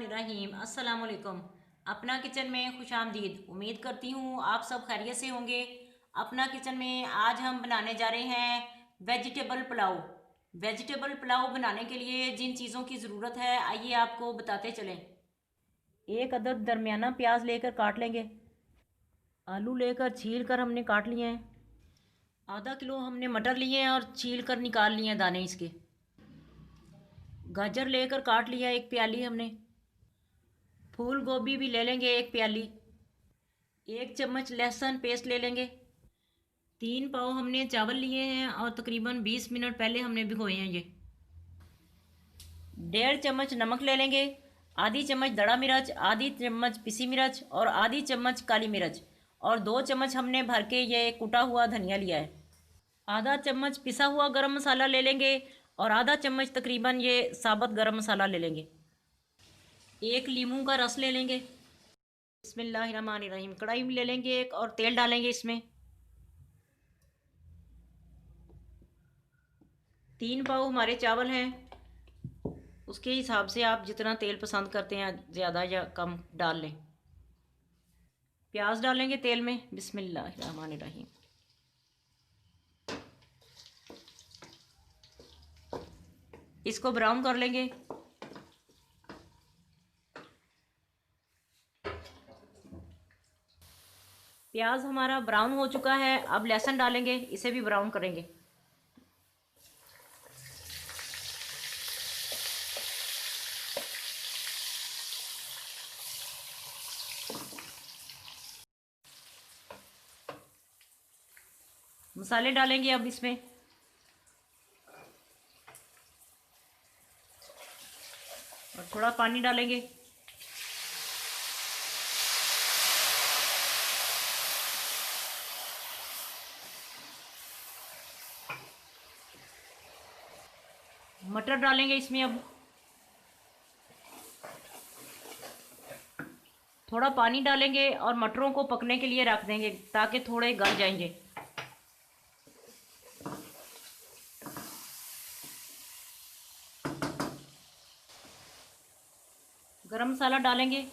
बिस्मिल्लाहिर्रहमानिर्रहीम। अस्सलाम वालेकुम। अपना किचन में खुश आमदीद। उम्मीद करती हूँ आप सब खैरियत से होंगे। अपना किचन में आज हम बनाने जा रहे हैं वेजिटेबल पुलाव। वेजिटेबल पुलाव बनाने के लिए जिन चीज़ों की ज़रूरत है आइए आपको बताते चलें। एक अदद दरमियाना प्याज लेकर काट लेंगे। आलू लेकर छील कर हमने काट लिए हैं। आधा किलो हमने मटर लिए हैं और छील कर निकाल लिए हैं दाने इसके। गाजर लेकर काट लिया एक प्याली हमने। फूल गोभी भी ले लेंगे एक प्याली। एक चम्मच लहसुन पेस्ट ले लेंगे। 3 पाव हमने चावल लिए हैं और तकरीबन 20 मिनट पहले हमने भिगोए हैं ये। 1.5 चम्मच नमक ले लेंगे। आधी चम्मच दड़ा मिर्च, आधी चम्मच पिसी मिर्च और आधी चम्मच काली मिर्च और 2 चम्मच हमने भर के ये कुटा हुआ धनिया लिया है। आधा चम्मच पिसा हुआ गरम मसाला ले लेंगे और आधा चम्मच तकरीबन ये साबुत गरम मसाला ले लेंगे। एक लीमू का रस ले लेंगे। बिस्मिल्लाहिर्रहमानिर्रहीम। कढ़ाई में ले लेंगे एक और तेल डालेंगे इसमें। 3 पाव हमारे चावल हैं, उसके हिसाब से आप जितना तेल पसंद करते हैं ज़्यादा या कम डाल लें। प्याज डालेंगे तेल में। बिस्मिल्लाहिर्रहमानिर्रहीम। इसको ब्राउन कर लेंगे। प्याज हमारा ब्राउन हो चुका है। अब लहसुन डालेंगे, इसे भी ब्राउन करेंगे। मसाले डालेंगे अब इसमें। और थोड़ा पानी डालेंगे। मटर डालेंगे इसमें अब। थोड़ा पानी डालेंगे और मटरों को पकने के लिए रख देंगे ताकि थोड़े गल जाएंगे। गरम मसाला डालेंगे।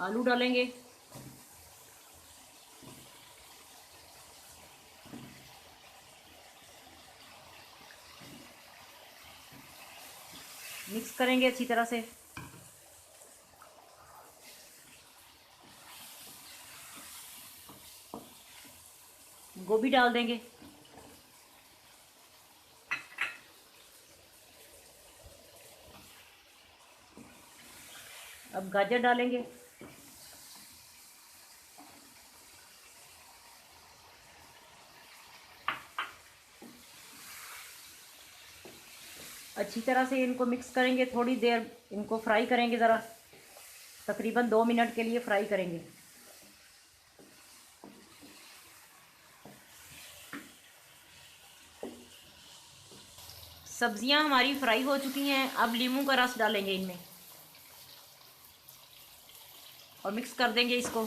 आलू डालेंगे। मिक्स करेंगे अच्छी तरह से। गोभी डाल देंगे। अब गाजर डालेंगे। अच्छी तरह से इनको मिक्स करेंगे। थोड़ी देर इनको फ्राई करेंगे, ज़रा तकरीबन 2 मिनट के लिए फ्राई करेंगे। सब्जियां हमारी फ्राई हो चुकी हैं। अब लीमू का रस डालेंगे इनमें और मिक्स कर देंगे इसको।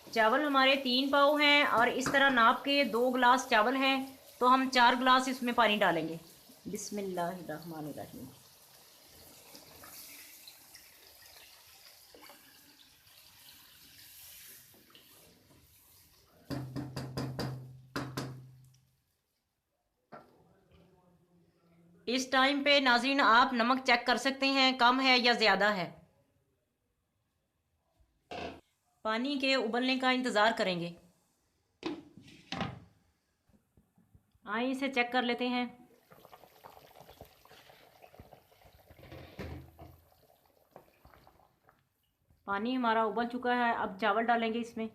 चावल हमारे 3 पाव हैं और इस तरह नाप के 2 गिलास चावल हैं तो हम 4 गिलास इसमें पानी डालेंगे। बिस्मिल्लाहिर्रहमानिर्रहीम। इस टाइम पे नाज़रीन आप नमक चेक कर सकते हैं कम है या ज़्यादा है। पानी के उबलने का इंतज़ार करेंगे। आइए इसे चेक कर लेते हैं। पानी हमारा उबल चुका है। अब चावल डालेंगे इसमें।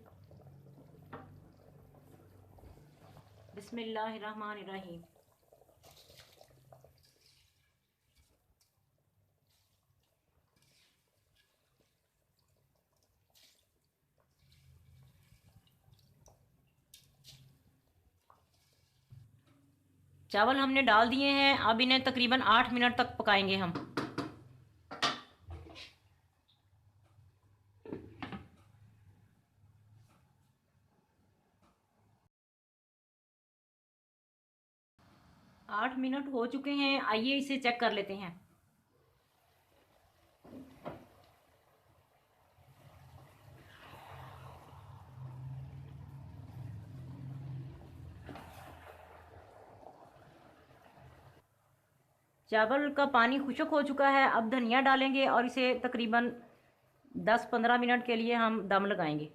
बिस्मिल्लाहिर्रहमानिर्रहीम। चावल हमने डाल दिए हैं, अब इन्हें तकरीबन 8 मिनट तक पकाएंगे हम। आठ मिनट हो चुके हैं, आइए इसे चेक कर लेते हैं। चावल का पानी खुश्क हो चुका है, अब धनिया डालेंगे और इसे तकरीबन 10-15 मिनट के लिए हम दम लगाएंगे।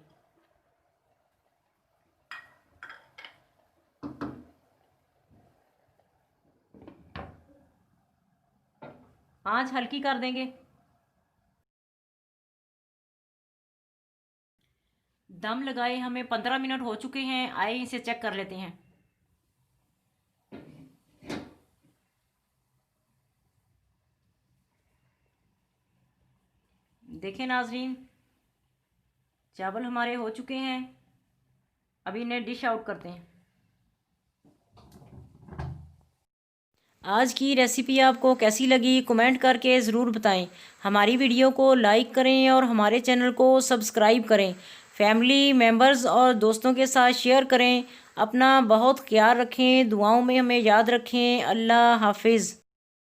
आंच हल्की कर देंगे। दम लगाए हमें 15 मिनट हो चुके हैं, आइए इसे चेक कर लेते हैं। देखें नाजरीन, चावल हमारे हो चुके हैं, अभी इन्हें डिश आउट करते हैं। आज की रेसिपी आपको कैसी लगी कमेंट करके ज़रूर बताएं। हमारी वीडियो को लाइक करें और हमारे चैनल को सब्सक्राइब करें। फैमिली मेम्बर्स और दोस्तों के साथ शेयर करें। अपना बहुत ख्याल रखें, दुआओं में हमें याद रखें। अल्लाह हाफिज़।